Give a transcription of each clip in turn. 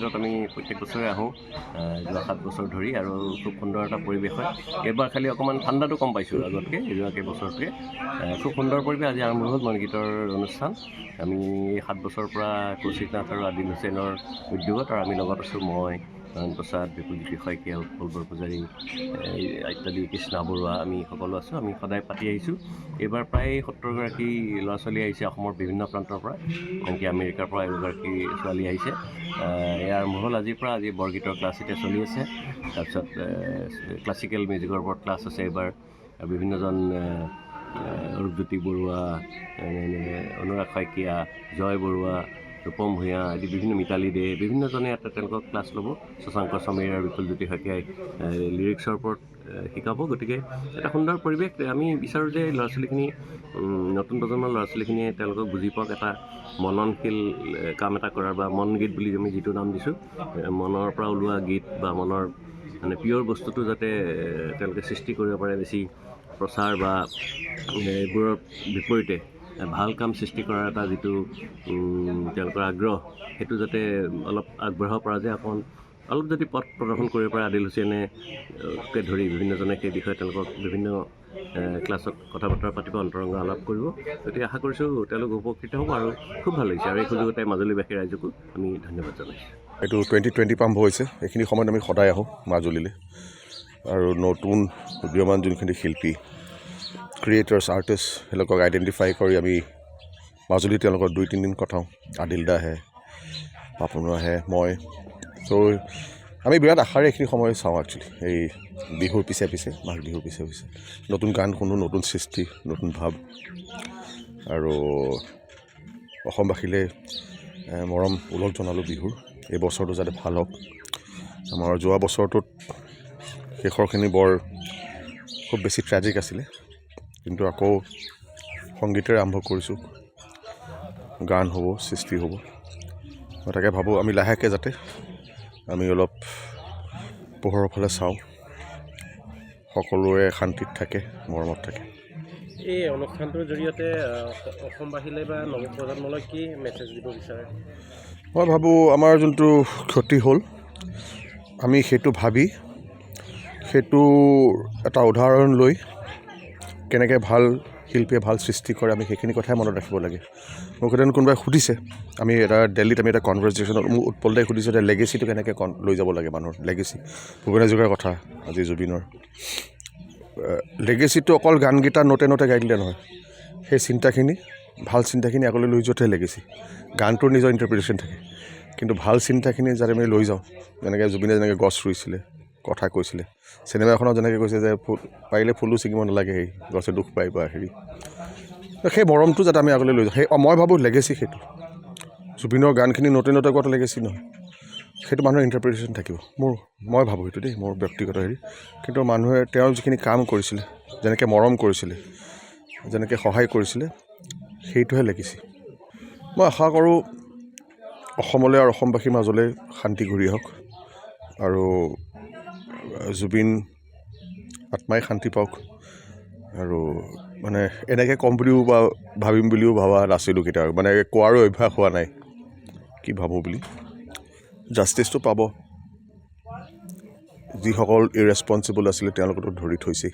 সংগীতত আমি প্ৰত্যেক বছৰে আহোঁ যোৱা 7 বছৰ ধৰি আৰু খুব সুন্দৰ এটা পৰিৱেশ হয় এইবাৰ খালি অকণমান ঠাণ্ডাটো কম পাইছোঁ আগতকৈ যোৱা কেইবছৰতকৈ খুব সুন্দৰ পৰিৱেশ আজি আৰম্ভ হ'ল মনগীতৰ অনুষ্ঠান আমি 7 বছৰৰ পৰা কৌশিক নাথ আৰু আদিল হুছেইনৰ উদ্যোগত আৰু আমি লগত আছোঁ মই নয়ন প্ৰসাদ বিপুলজ্যোতি শইকীয়া উৎপল বৰপূজাৰী ইত্যাদি কৃষ্ণা বৰুৱা আমি সকলো আছোঁ আমি সদায় পাতি আহিছোঁ এইবাৰ প্ৰায় 70গৰাকী ল'ৰা ছোৱালী আহিছে অসমৰ বিভিন্ন প্ৰান্তৰ পৰা আনকি আমেৰিকাৰ পৰা এগৰাকী ছোৱালী আহিছে এয়া আৰম্ভ হ'ল আজিৰ পৰা আজি বৰগীতৰ ক্লাছ এতিয়া চলি আছে তাৰপিছত ক্লাছিকেল মিউজিকৰ ওপৰত ক্লাছ আছে এইবাৰ বিভিন্নজন ৰূপজ্যোতি বৰুৱা অনুৰাগ শইকীয়া জয় বৰুৱা ৰূপম ভূঞা আদি বিভিন্ন মিতালী দে বিভিন্নজনে ইয়াত তেওঁলোকক ক্লাছ ল'ব শশাংক সমীৰ আৰু বিপুলজ্যোতি শইকীয়াই লিৰিক্সৰ ওপৰত শিকাব গতিকে এটা সুন্দৰ পৰিৱেশ আমি বিচাৰোঁ যে ল'ৰা ছোৱালীখিনি নতুন প্ৰজন্মৰ ল'ৰা ছোৱালীখিনিয়ে তেওঁলোকক বুজি পাওক এটা মননশীল কাম এটা কৰাৰ বা মন গীত বুলি আমি যিটো নাম দিছোঁ মনৰ পৰা ওলোৱা গীত বা মনৰ মানে পিয়ৰ বস্তুটো যাতে তেওঁলোকে সৃষ্টি কৰিব পাৰে বেছি প্ৰচাৰ বা এইবোৰৰ বিপৰীতে ভাল কাম সৃষ্টি কৰাৰ এটা যিটো তেওঁলোকৰ আগ্ৰহ সেইটো যাতে অলপ আগবঢ়াব পৰা যায় অকণ অলপ যদি পথ প্ৰদৰ্শন কৰিব পাৰে আদিল হুছেইনকে ধৰি বিভিন্নজনে সেই বিষয়ে তেওঁলোকক বিভিন্ন ক্লাছত কথা বতৰা পাতিব অন্তৰংগ আলাপ কৰিব গতিকে আশা কৰিছোঁ তেওঁলোক উপকৃত হ'ব আৰু খুব ভাল লাগিছে আৰু এই সুযোগতে মাজুলীবাসী ৰাইজকো আমি ধন্যবাদ জনাইছোঁ এইটো 2020 আৰম্ভ হৈছে এইখিনি সময়ত আমি সদায় আহোঁ মাজুলীলৈ আৰু নতুন উদীয়মান যোনখিনি শিল্পী ক্ৰিয়েটাৰ্ছ আৰ্টিষ্ট তেওঁলোকক আইডেণ্টিফাই কৰি আমি মাজুলী তেওঁলোকৰ 2-3 দিন কটাওঁ আদিল দা আহে পাপন আহে মই ত' আমি বিৰাট আশাৰে এইখিনি সময় চাওঁ একচুৱেলি এই বিহুৰ পিছে পিছে মাঘ বিহুৰ পিছে পিছে নতুন গান শুনো নতুন সৃষ্টি নতুন ভাৱ আৰু অসমবাসীলৈ মৰম ওলগ জনালোঁ বিহুৰ এই বছৰটো যাতে ভাল হওক আমাৰ যোৱা বছৰটোত শেষৰখিনি বৰ খুব বেছি ট্ৰেজিক আছিলে কিন্তু আকৌ সংগীতেৰে আৰম্ভ কৰিছোঁ গান হ'ব সৃষ্টি হ'ব মই তাকে ভাবোঁ আমি লাহেকৈ যাতে আমি অলপ পোহৰৰ ফালে চাওঁ সকলোৰে শান্তিত থাকে মৰমত থাকে এই অনুষ্ঠানটোৰ জৰিয়তে অসমবাসীলৈ বা নৱপ্ৰজন্মলৈ কি মেছেজ দিব বিচাৰে মই ভাবোঁ আমাৰ যোনটো ক্ষতি হ'ল আমি সেইটো ভাবি সেইটো এটা উদাহৰণ লৈ কেনেকৈ ভাল শিল্পীয়ে ভাল সৃষ্টি কৰে আমি সেইখিনি কথাই মনত ৰাখিব লাগে মোক সেইদিনা কোনোবাই সুধিছে আমি দিল্লীত আমি এটা কনভাৰ্চেশ্যনত মোক উৎপল দাই সুধিছে যে লেগেচিটো কেনেকৈ লৈ যাব লাগে মানুহৰ লেগেচি ভূপেন হাজৰিকাৰ কথা আজি জুবিনৰ লেগেচিটো অকল গানকেইটা নোটে নোটে গাই দিলে নহয় সেই চিন্তাখিনি ভাল চিন্তাখিনি আগলৈ লৈ যোৱাটোহে লেগেচি গানটোৰ নিজৰ ইণ্টাৰপ্ৰিটেশ্যন থাকে কিন্তু ভাল চিন্তাখিনি যাতে আমি লৈ যাওঁ যেনেকৈ জুবিনে যেনেকৈ গছ ৰুইছিলে কথা কৈছিলে চিনেমা এখনত যেনেকৈ কৈছে যে পাৰিলে ফুলো ছিঙিব নালাগে হেৰি গছে দুখ পাই বা হেৰি সেই মৰমটো যাতে আমি আগলৈ লৈ যাওঁ সেই মই ভাবোঁ লেগেচি সেইটো জুবিনৰ গানখিনি নতুন নতুন গোৱাটো লেগেচি নহয় সেইটো মানুহৰ ইণ্টাৰপ্ৰিটেশ্যন থাকিব মই ভাবোঁ সেইটো দেই মোৰ ব্যক্তিগত হেৰি কিন্তু মানুহে তেওঁৰ যিখিনি কাম কৰিছিলে যেনেকৈ মৰম কৰিছিলে যেনেকৈ সহায় কৰিছিলে সেইটোহে লেগেচি মই আশা কৰোঁ অসমলৈ আৰু অসমবাসীৰ মাজলৈ শান্তি ঘূৰি আহক আৰু জুবিন আত্মাই শান্তি পাওক আৰু মানে এনেকৈ ক'ম বুলিও বা ভাবিম বুলিও ভবা নাছিলোঁ কেতিয়াও মানে কোৱাৰো অভ্যাস হোৱা নাই কি ভাবোঁ বুলি জাষ্টিছটো পাব যিসকল ইৰেছপনচিবল আছিলে তেওঁলোকতো ধৰি থৈছেই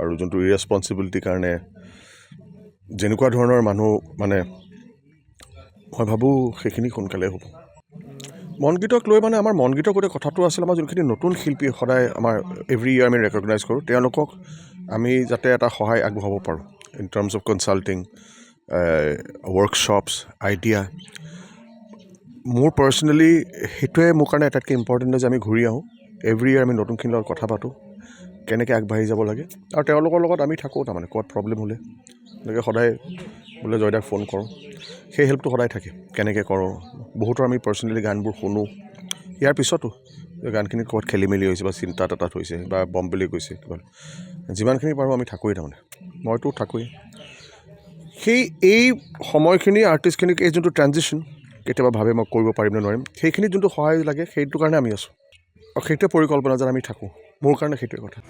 আৰু যোনটো ইৰেছপনচিবিলিটিৰ কাৰণে যেনেকুৱা ধৰণৰ মানুহ মানে মই ভাবোঁ সেইখিনি সোনকালে হ'ব মনগীতক লৈ মানে আমাৰ মনগীতৰ গোটেই কথাটো আছিলে আমাৰ যোনখিনি নতুন শিল্পী সদায় আমাৰ এভৰি ইয়াৰ আমি ৰেকগনাইজ কৰোঁ তেওঁলোকক আমি যাতে এটা সহায় আগবঢ়াব পাৰোঁ in terms of consulting workshops idea মোৰ পাৰ্চনেলি সেইটোৱে মোৰ কাৰণে আটাইতকৈ ইম্পৰ্টেণ্ট যে আমি ঘূৰি আহোঁ এভৰি ইয়াৰ আমি নতুনখিনিৰ লগত কথা পাতোঁ কেনেকৈ আগবাঢ়ি যাব লাগে আৰু তেওঁলোকৰ লগত আমি থাকোঁ তাৰমানে ক'ত প্ৰব্লেম হ'লে এনেকৈ সদায় বোলে জয়দাক ফোন কৰোঁ সেই হেল্পটো সদায় থাকে কেনেকৈ কৰোঁ বহুতৰ আমি পাৰ্চনেলি গানবোৰ শুনো ইয়াৰ পিছতো গানখিনি ক'ৰবাত খেলি মেলি হৈছে বা চিন্তা এটাত হৈছে বা বম বুলি কৈছে কিবা যিমানখিনি পাৰোঁ আমি থাকোঁৱেই তাৰমানে মইতো থাকোঁৱেই সেই এই সময়খিনি আৰ্টিষ্টখিনিক এই যোনটো ট্ৰানজিশ্যন কেতিয়াবা ভাবে মই কৰিব পাৰিম নে নোৱাৰিম সেইখিনি যোনটো সহায় লাগে সেইটো কাৰণে আমি আছোঁ আৰু সেইটোৱে পৰিকল্পনা যেন আমি থাকোঁ মোৰ কাৰণে সেইটোৱে কথা